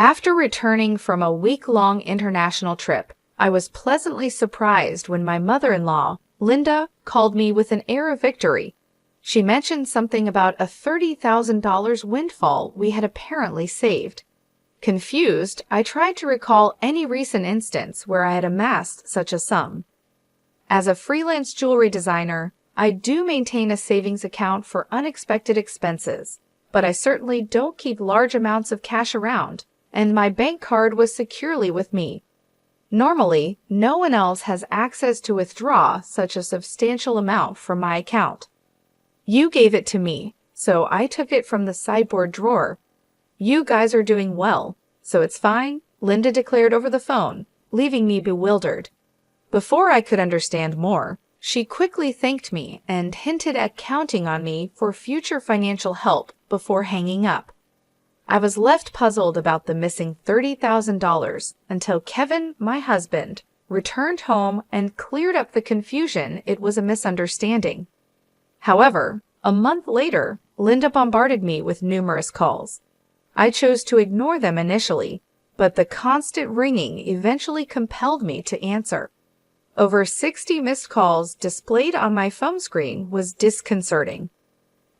After returning from a week-long international trip, I was pleasantly surprised when my mother-in-law, Linda, called me with an air of victory. She mentioned something about a $30,000 windfall we had apparently saved. Confused, I tried to recall any recent instance where I had amassed such a sum. As a freelance jewelry designer, I do maintain a savings account for unexpected expenses, but I certainly don't keep large amounts of cash around, and my bank card was securely with me. Normally, no one else has access to withdraw such a substantial amount from my account. You gave it to me, so I took it from the sideboard drawer. You guys are doing well, so it's fine, Linda declared over the phone, leaving me bewildered. Before I could understand more, she quickly thanked me and hinted at counting on me for future financial help before hanging up. I was left puzzled about the missing $30,000 until Kevin, my husband, returned home and cleared up the confusion it was a misunderstanding. However, a month later, Linda bombarded me with numerous calls. I chose to ignore them initially, but the constant ringing eventually compelled me to answer. Over 60 missed calls displayed on my phone screen was disconcerting.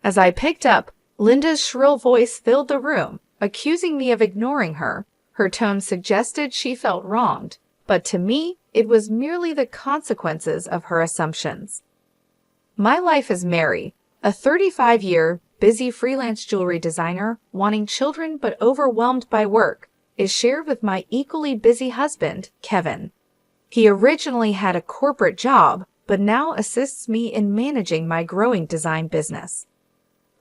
As I picked up, Linda's shrill voice filled the room, accusing me of ignoring her. Her tone suggested she felt wronged, but to me, it was merely the consequences of her assumptions. My life as Mary, a 35-year, busy freelance jewelry designer wanting children but overwhelmed by work, is shared with my equally busy husband, Kevin. He originally had a corporate job, but now assists me in managing my growing design business.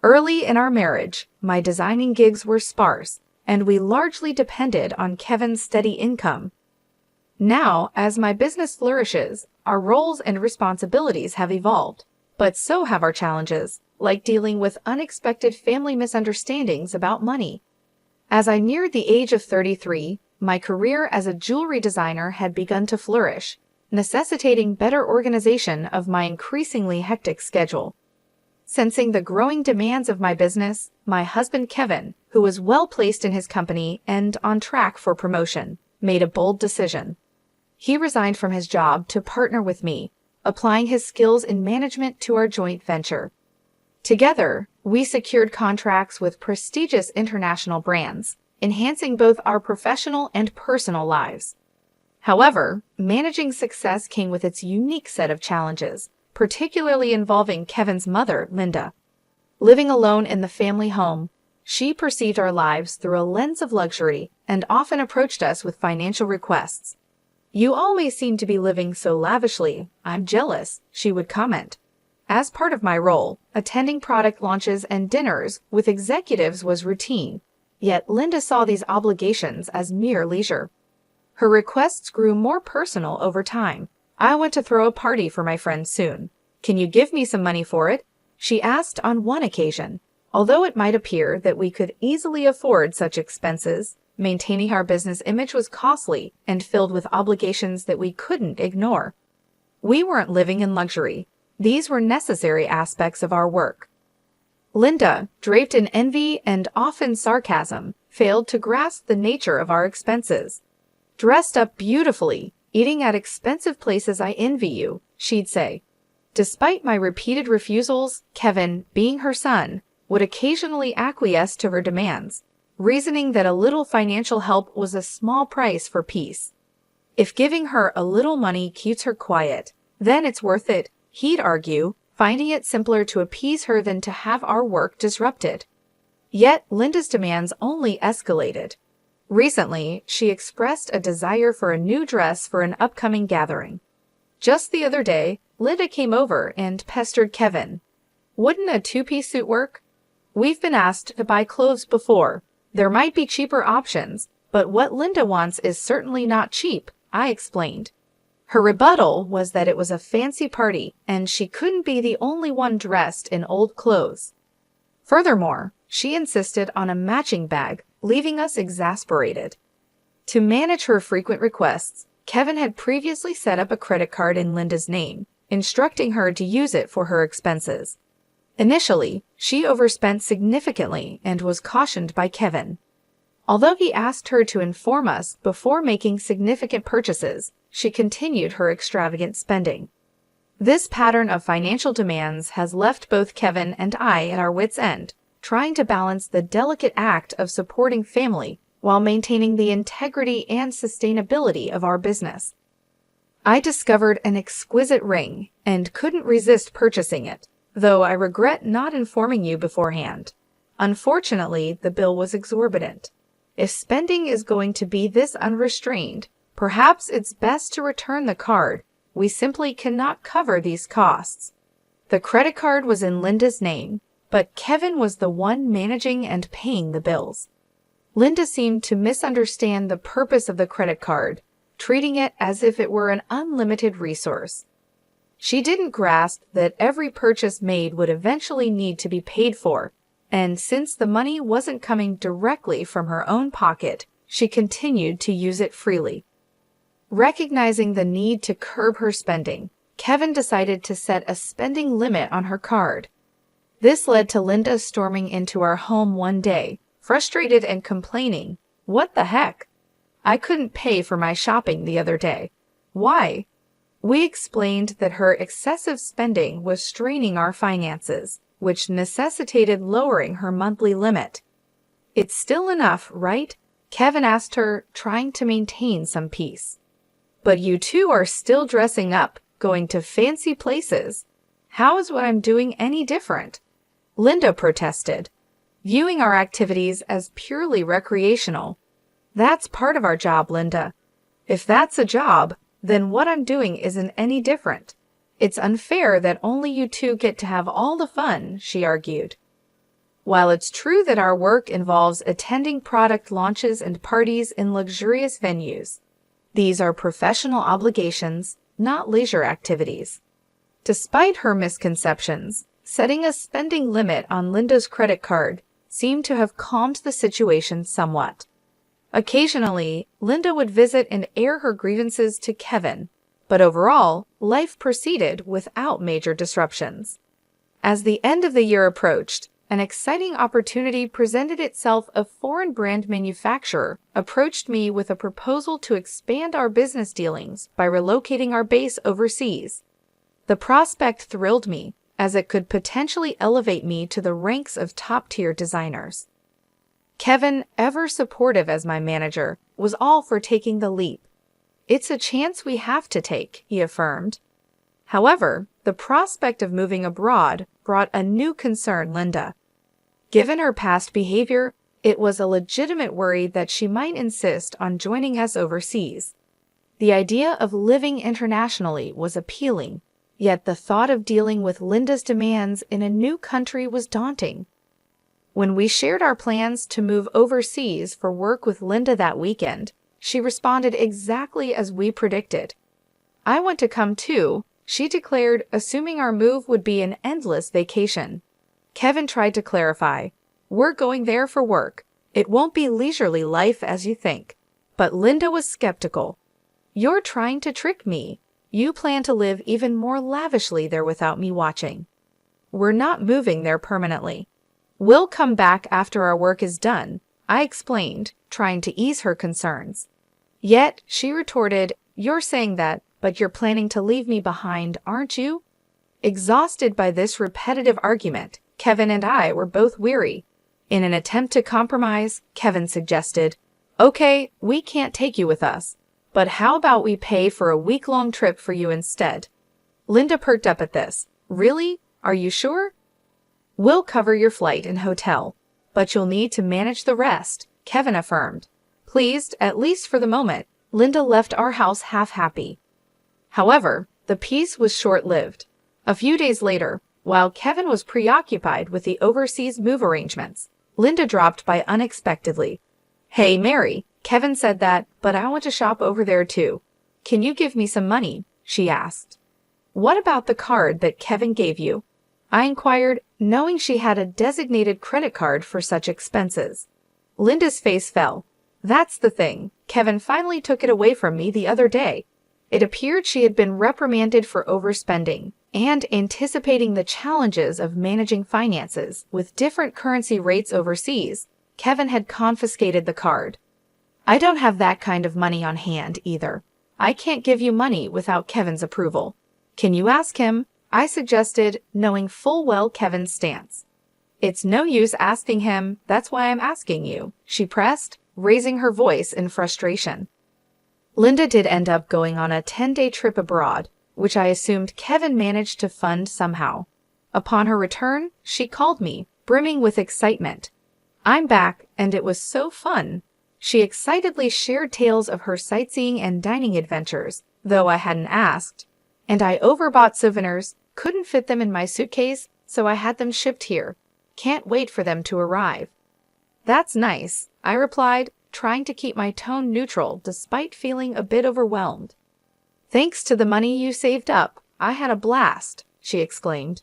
Early in our marriage, my designing gigs were sparse, and we largely depended on Kevin's steady income. Now, as my business flourishes, our roles and responsibilities have evolved, but so have our challenges, like dealing with unexpected family misunderstandings about money. As I neared the age of 33, my career as a jewelry designer had begun to flourish, necessitating better organization of my increasingly hectic schedule. Sensing the growing demands of my business, my husband Kevin, who was well placed in his company and on track for promotion, made a bold decision. He resigned from his job to partner with me, applying his skills in management to our joint venture. Together, we secured contracts with prestigious international brands, enhancing both our professional and personal lives. However, managing success came with its unique set of challenges, particularly involving Kevin's mother, Linda. Living alone in the family home, she perceived our lives through a lens of luxury and often approached us with financial requests. "You always seem to be living so lavishly. I'm jealous," she would comment. As part of my role, attending product launches and dinners with executives was routine, yet Linda saw these obligations as mere leisure. Her requests grew more personal over time. "I want to throw a party for my friends soon. Can you give me some money for it?" she asked on one occasion. Although it might appear that we could easily afford such expenses, maintaining our business image was costly and filled with obligations that we couldn't ignore. We weren't living in luxury. These were necessary aspects of our work. Linda, draped in envy and often sarcasm, failed to grasp the nature of our expenses. "Dressed up beautifully, eating at expensive places, I envy you," she'd say. Despite my repeated refusals, Kevin, being her son, would occasionally acquiesce to her demands, reasoning that a little financial help was a small price for peace. If giving her a little money keeps her quiet, then it's worth it, he'd argue, finding it simpler to appease her than to have our work disrupted. Yet Linda's demands only escalated. Recently, she expressed a desire for a new dress for an upcoming gathering. Just the other day, Linda came over and pestered Kevin. "Wouldn't a two-piece suit work? We've been asked to buy clothes before. There might be cheaper options, but what Linda wants is certainly not cheap," I explained. Her rebuttal was that it was a fancy party and she couldn't be the only one dressed in old clothes. Furthermore, she insisted on a matching bag, leaving us exasperated. To manage her frequent requests, Kevin had previously set up a credit card in Linda's name, instructing her to use it for her expenses. Initially, she overspent significantly and was cautioned by Kevin. Although he asked her to inform us before making significant purchases, she continued her extravagant spending. This pattern of financial demands has left both Kevin and I at our wits' end, trying to balance the delicate act of supporting family while maintaining the integrity and sustainability of our business. I discovered an exquisite ring and couldn't resist purchasing it, though I regret not informing you beforehand. Unfortunately, the bill was exorbitant. If spending is going to be this unrestrained, perhaps it's best to return the card. We simply cannot cover these costs. The credit card was in Linda's name, but Kevin was the one managing and paying the bills. Linda seemed to misunderstand the purpose of the credit card, treating it as if it were an unlimited resource. She didn't grasp that every purchase made would eventually need to be paid for, and since the money wasn't coming directly from her own pocket, she continued to use it freely. Recognizing the need to curb her spending, Kevin decided to set a spending limit on her card. This led to Linda storming into our home one day, frustrated and complaining, "What the heck? I couldn't pay for my shopping the other day. Why?" We explained that her excessive spending was straining our finances, which necessitated lowering her monthly limit. "It's still enough, right?" Kevin asked her, trying to maintain some peace. "But you two are still dressing up, going to fancy places. How is what I'm doing any different?" Linda protested, viewing our activities as purely recreational. "That's part of our job, Linda. If that's a job, then what I'm doing isn't any different. It's unfair that only you two get to have all the fun," she argued. While it's true that our work involves attending product launches and parties in luxurious venues, these are professional obligations, not leisure activities. Despite her misconceptions, setting a spending limit on Linda's credit card seemed to have calmed the situation somewhat. Occasionally, Linda would visit and air her grievances to Kevin, but overall, life proceeded without major disruptions. As the end of the year approached, an exciting opportunity presented itself. A foreign brand manufacturer approached me with a proposal to expand our business dealings by relocating our base overseas. The prospect thrilled me, as it could potentially elevate me to the ranks of top-tier designers. Kevin, ever supportive as my manager, was all for taking the leap. "It's a chance we have to take," he affirmed. However, the prospect of moving abroad brought a new concern Linda. Given her past behavior, it was a legitimate worry that she might insist on joining us overseas. The idea of living internationally was appealing, yet the thought of dealing with Linda's demands in a new country was daunting. When we shared our plans to move overseas for work with Linda that weekend, she responded exactly as we predicted. "I want to come too," she declared, assuming our move would be an endless vacation. Kevin tried to clarify, "We're going there for work. It won't be leisurely life as you think." But Linda was skeptical. "You're trying to trick me. You plan to live even more lavishly there without me watching." "We're not moving there permanently. We'll come back after our work is done," I explained, trying to ease her concerns. Yet, she retorted, "You're saying that, but you're planning to leave me behind, aren't you?" Exhausted by this repetitive argument, Kevin and I were both weary. In an attempt to compromise, Kevin suggested, "Okay, we can't take you with us, but how about we pay for a week-long trip for you instead?" Linda perked up at this. "Really? Are you sure?" "We'll cover your flight and hotel, but you'll need to manage the rest," Kevin affirmed. Pleased, at least for the moment, Linda left our house half-happy. However, the peace was short-lived. A few days later, while Kevin was preoccupied with the overseas move arrangements, Linda dropped by unexpectedly. "Hey, Mary," Kevin said that, "but I want to shop over there too. Can you give me some money?" she asked. "What about the card that Kevin gave you?" I inquired, knowing she had a designated credit card for such expenses. Linda's face fell. "That's the thing. Kevin finally took it away from me the other day." It appeared she had been reprimanded for overspending, and anticipating the challenges of managing finances with different currency rates overseas, Kevin had confiscated the card. I don't have that kind of money on hand either. I can't give you money without Kevin's approval. Can you ask him? I suggested, knowing full well Kevin's stance. It's no use asking him, that's why I'm asking you, she pressed, raising her voice in frustration. Linda did end up going on a 10-day trip abroad, which I assumed Kevin managed to fund somehow. Upon her return, she called me, brimming with excitement. I'm back, and it was so fun. She excitedly shared tales of her sightseeing and dining adventures, though I hadn't asked. And I overbought souvenirs, couldn't fit them in my suitcase, so I had them shipped here. Can't wait for them to arrive. That's nice, I replied, trying to keep my tone neutral despite feeling a bit overwhelmed. Thanks to the money you saved up, I had a blast, she exclaimed.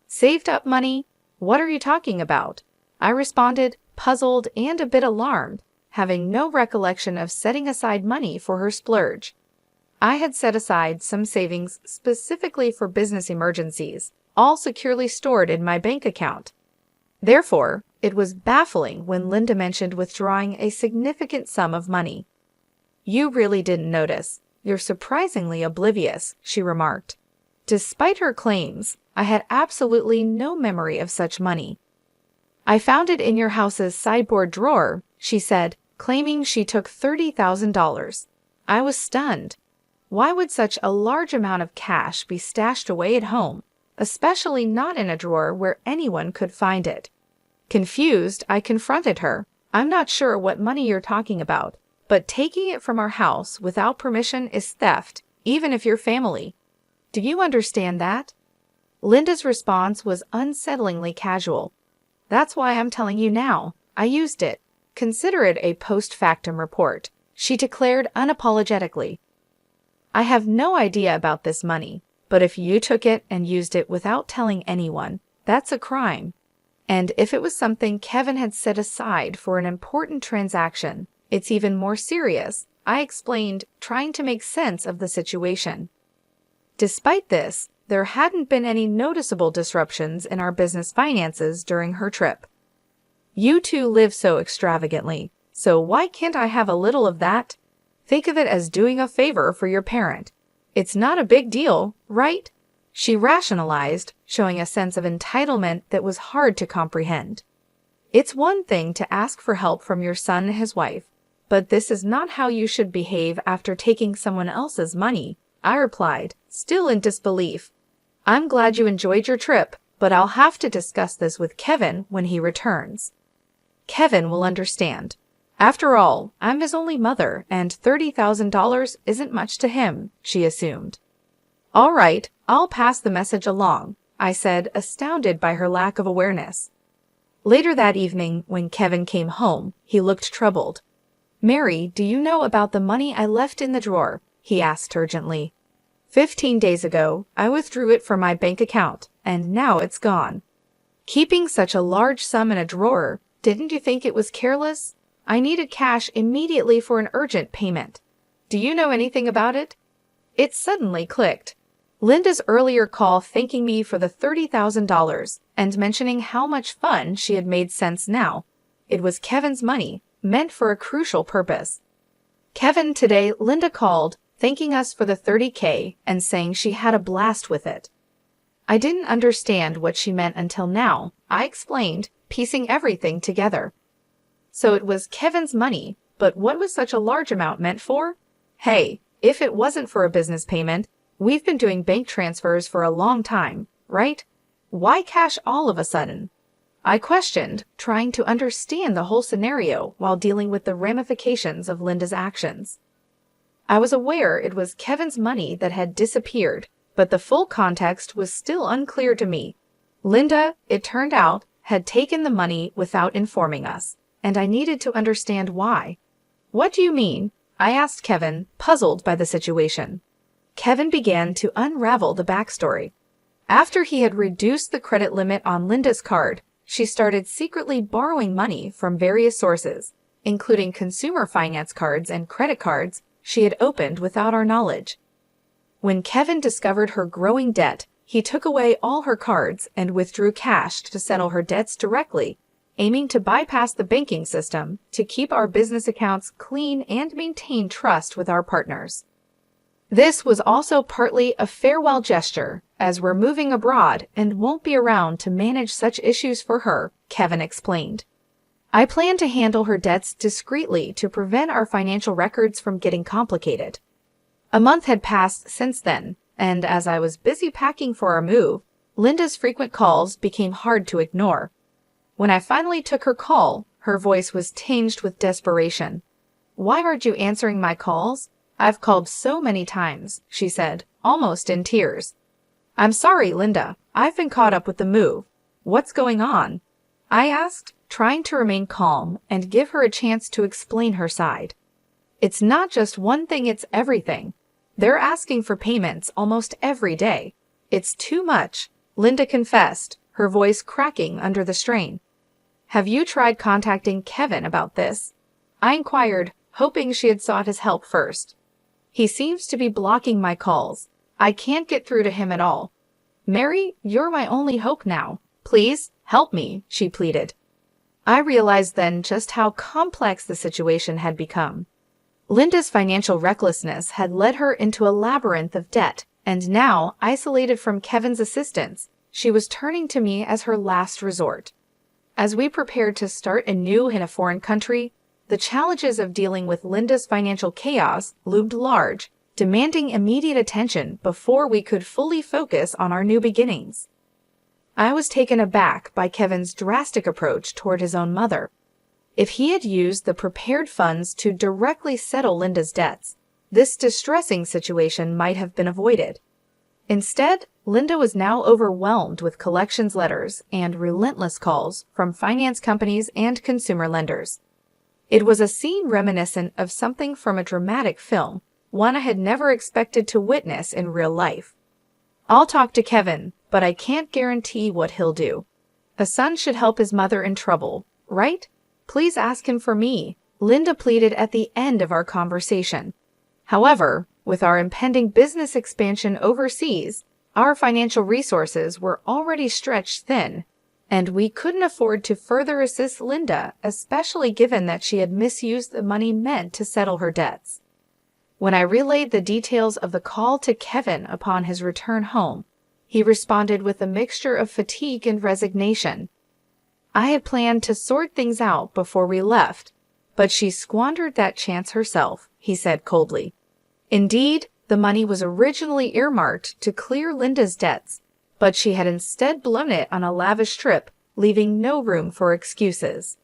Saved up money? What are you talking about? I responded, puzzled and a bit alarmed, having no recollection of setting aside money for her splurge. I had set aside some savings specifically for business emergencies, all securely stored in my bank account. Therefore, it was baffling when Linda mentioned withdrawing a significant sum of money. You really didn't notice. You're surprisingly oblivious, she remarked. Despite her claims, I had absolutely no memory of such money. I found it in your house's sideboard drawer, she said, claiming she took $30,000. I was stunned. Why would such a large amount of cash be stashed away at home, especially not in a drawer where anyone could find it? Confused, I confronted her. I'm not sure what money you're talking about, but taking it from our house without permission is theft, even if you're family. Do you understand that? Linda's response was unsettlingly casual. That's why I'm telling you now. I used it. Consider it a post-factum report, she declared unapologetically. I have no idea about this money, but if you took it and used it without telling anyone, that's a crime. And if it was something Kevin had set aside for an important transaction, it's even more serious, I explained, trying to make sense of the situation. Despite this, there hadn't been any noticeable disruptions in our business finances during her trip. You two live so extravagantly, so why can't I have a little of that? Think of it as doing a favor for your parent. It's not a big deal, right? She rationalized, showing a sense of entitlement that was hard to comprehend. It's one thing to ask for help from your son and his wife, but this is not how you should behave after taking someone else's money, I replied, still in disbelief. I'm glad you enjoyed your trip, but I'll have to discuss this with Kevin when he returns. Kevin will understand. After all, I'm his only mother, and $30,000 isn't much to him, she assumed. All right, I'll pass the message along, I said, astounded by her lack of awareness. Later that evening, when Kevin came home, he looked troubled. Mary, do you know about the money I left in the drawer? He asked urgently. 15 days ago, I withdrew it from my bank account, and now it's gone. Keeping such a large sum in a drawer, didn't you think it was careless? I needed cash immediately for an urgent payment. Do you know anything about it? It suddenly clicked. Linda's earlier call thanking me for the $30,000 and mentioning how much fun she had made sense now. It was Kevin's money, meant for a crucial purpose. Kevin, today, Linda called, thanking us for the $30K and saying she had a blast with it. I didn't understand what she meant until now, I explained, piecing everything together. So it was Kevin's money, but what was such a large amount meant for? Hey, if it wasn't for a business payment, we've been doing bank transfers for a long time, right? Why cash all of a sudden? I questioned, trying to understand the whole scenario while dealing with the ramifications of Linda's actions. I was aware it was Kevin's money that had disappeared, but the full context was still unclear to me. Linda, it turned out, had taken the money without informing us, and I needed to understand why. What do you mean? I asked Kevin, puzzled by the situation. Kevin began to unravel the backstory. After he had reduced the credit limit on Linda's card, she started secretly borrowing money from various sources, including consumer finance cards and credit cards she had opened without our knowledge. When Kevin discovered her growing debt, he took away all her cards and withdrew cash to settle her debts directly, aiming to bypass the banking system to keep our business accounts clean and maintain trust with our partners. This was also partly a farewell gesture, as we're moving abroad and won't be around to manage such issues for her, Kevin explained. I plan to handle her debts discreetly to prevent our financial records from getting complicated. A month had passed since then, and as I was busy packing for our move, Linda's frequent calls became hard to ignore. When I finally took her call, her voice was tinged with desperation. "Why aren't you answering my calls? I've called so many times," she said, almost in tears. "I'm sorry, Linda. I've been caught up with the move. What's going on?" I asked, trying to remain calm and give her a chance to explain her side. "It's not just one thing, it's everything. They're asking for payments almost every day. It's too much," Linda confessed, her voice cracking under the strain. "Have you tried contacting Kevin about this?" I inquired, hoping she had sought his help first. "He seems to be blocking my calls. I can't get through to him at all. Mary, you're my only hope now. Please, help me," she pleaded. I realized then just how complex the situation had become. Linda's financial recklessness had led her into a labyrinth of debt, and now, isolated from Kevin's assistance, she was turning to me as her last resort. As we prepared to start anew in a foreign country, the challenges of dealing with Linda's financial chaos loomed large, demanding immediate attention before we could fully focus on our new beginnings. I was taken aback by Kevin's drastic approach toward his own mother. If he had used the prepared funds to directly settle Linda's debts, this distressing situation might have been avoided. Instead, Linda was now overwhelmed with collections letters and relentless calls from finance companies and consumer lenders. It was a scene reminiscent of something from a dramatic film, one I had never expected to witness in real life. "I'll talk to Kevin, but I can't guarantee what he'll do. A son should help his mother in trouble, right? Please ask him for me," Linda pleaded at the end of our conversation. However, with our impending business expansion overseas, our financial resources were already stretched thin, and we couldn't afford to further assist Linda, especially given that she had misused the money meant to settle her debts. When I relayed the details of the call to Kevin upon his return home, he responded with a mixture of fatigue and resignation. I had planned to sort things out before we left, but she squandered that chance herself, he said coldly. Indeed, the money was originally earmarked to clear Linda's debts, but she had instead blown it on a lavish trip, leaving no room for excuses.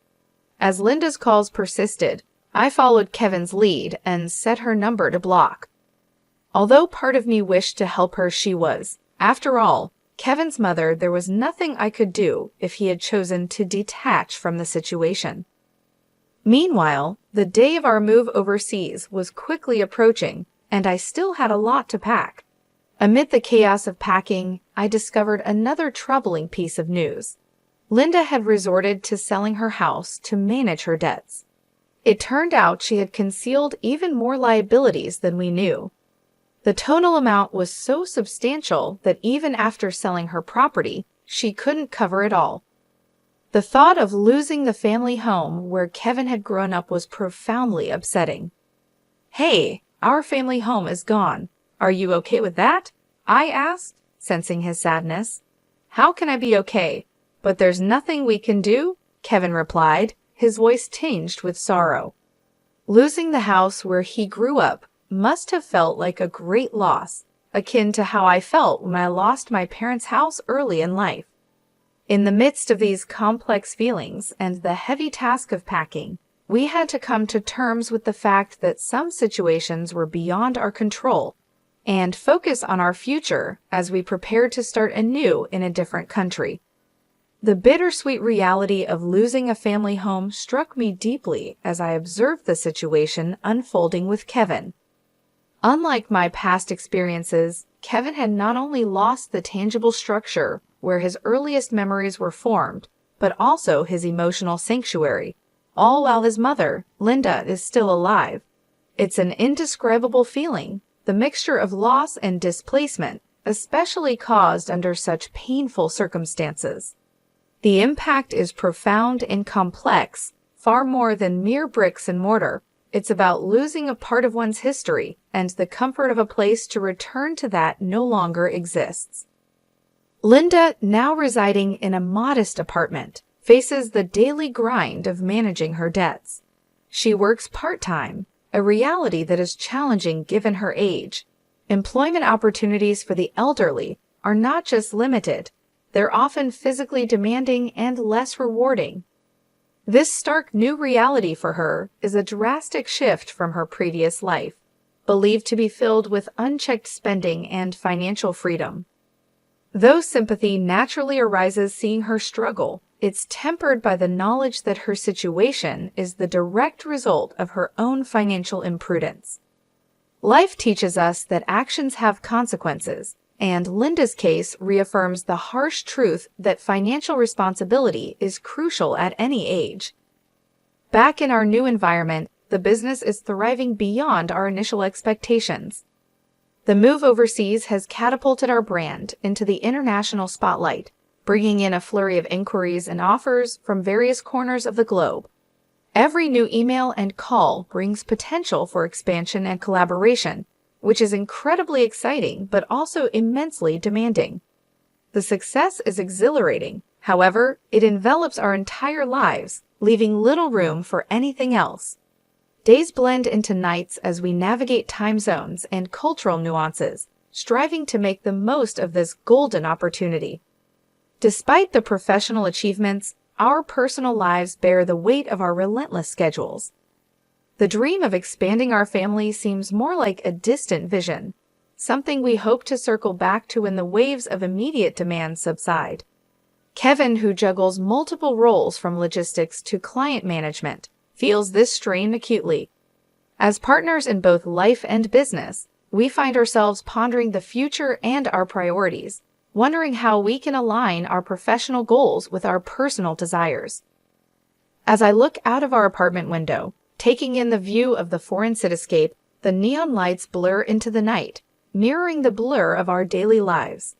As Linda's calls persisted, I followed Kevin's lead and set her number to block. Although part of me wished to help her, she was, after all, Kevin's mother. There was nothing I could do if he had chosen to detach from the situation. Meanwhile, the day of our move overseas was quickly approaching, and I still had a lot to pack. Amid the chaos of packing, I discovered another troubling piece of news. Linda had resorted to selling her house to manage her debts. It turned out she had concealed even more liabilities than we knew. The total amount was so substantial that even after selling her property, she couldn't cover it all. The thought of losing the family home where Kevin had grown up was profoundly upsetting. "Hey, our family home is gone. Are you okay with that?" I asked, sensing his sadness. "How can I be okay? But there's nothing we can do," Kevin replied, his voice tinged with sorrow. Losing the house where he grew up must have felt like a great loss, akin to how I felt when I lost my parents' house early in life. In the midst of these complex feelings and the heavy task of packing, we had to come to terms with the fact that some situations were beyond our control and focus on our future as we prepared to start anew in a different country. The bittersweet reality of losing a family home struck me deeply as I observed the situation unfolding with Kevin. Unlike my past experiences, Kevin had not only lost the tangible structure where his earliest memories were formed, but also his emotional sanctuary, all while his mother, Linda, is still alive. It's an indescribable feeling, the mixture of loss and displacement, especially caused under such painful circumstances. The impact is profound and complex, far more than mere bricks and mortar. It's about losing a part of one's history and the comfort of a place to return to that no longer exists. Linda, now residing in a modest apartment, faces the daily grind of managing her debts. She works part-time, a reality that is challenging given her age. Employment opportunities for the elderly are not just limited, they're often physically demanding and less rewarding. This stark new reality for her is a drastic shift from her previous life, believed to be filled with unchecked spending and financial freedom. Though sympathy naturally arises seeing her struggle, it's tempered by the knowledge that her situation is the direct result of her own financial imprudence. Life teaches us that actions have consequences, and Linda's case reaffirms the harsh truth that financial responsibility is crucial at any age. Back in our new environment, the business is thriving beyond our initial expectations. The move overseas has catapulted our brand into the international spotlight, bringing in a flurry of inquiries and offers from various corners of the globe. Every new email and call brings potential for expansion and collaboration, which is incredibly exciting but also immensely demanding. The success is exhilarating. However, it envelops our entire lives, leaving little room for anything else. Days blend into nights as we navigate time zones and cultural nuances, striving to make the most of this golden opportunity. Despite the professional achievements, our personal lives bear the weight of our relentless schedules. The dream of expanding our family seems more like a distant vision, something we hope to circle back to when the waves of immediate demand subside. Kevin, who juggles multiple roles from logistics to client management, feels this strain acutely. As partners in both life and business, we find ourselves pondering the future and our priorities, wondering how we can align our professional goals with our personal desires. As I look out of our apartment window, taking in the view of the foreign cityscape, the neon lights blur into the night, mirroring the blur of our daily lives.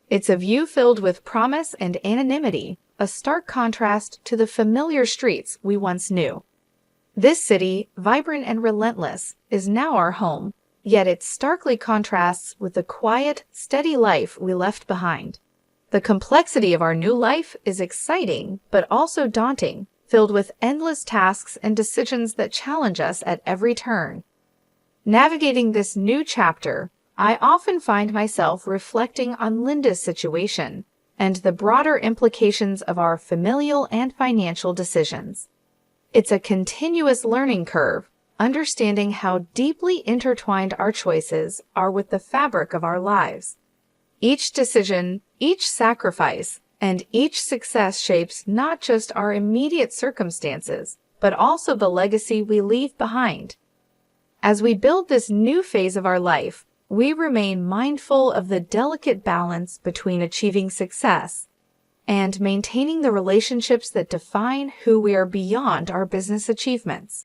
It's a view filled with promise and anonymity, a stark contrast to the familiar streets we once knew. This city, vibrant and relentless, is now our home, yet it starkly contrasts with the quiet, steady life we left behind. The complexity of our new life is exciting, but also daunting, filled with endless tasks and decisions that challenge us at every turn. Navigating this new chapter, I often find myself reflecting on Linda's situation and the broader implications of our familial and financial decisions. It's a continuous learning curve, understanding how deeply intertwined our choices are with the fabric of our lives. Each decision, each sacrifice, and each success shapes not just our immediate circumstances, but also the legacy we leave behind. As we build this new phase of our life, we remain mindful of the delicate balance between achieving success and maintaining the relationships that define who we are beyond our business achievements.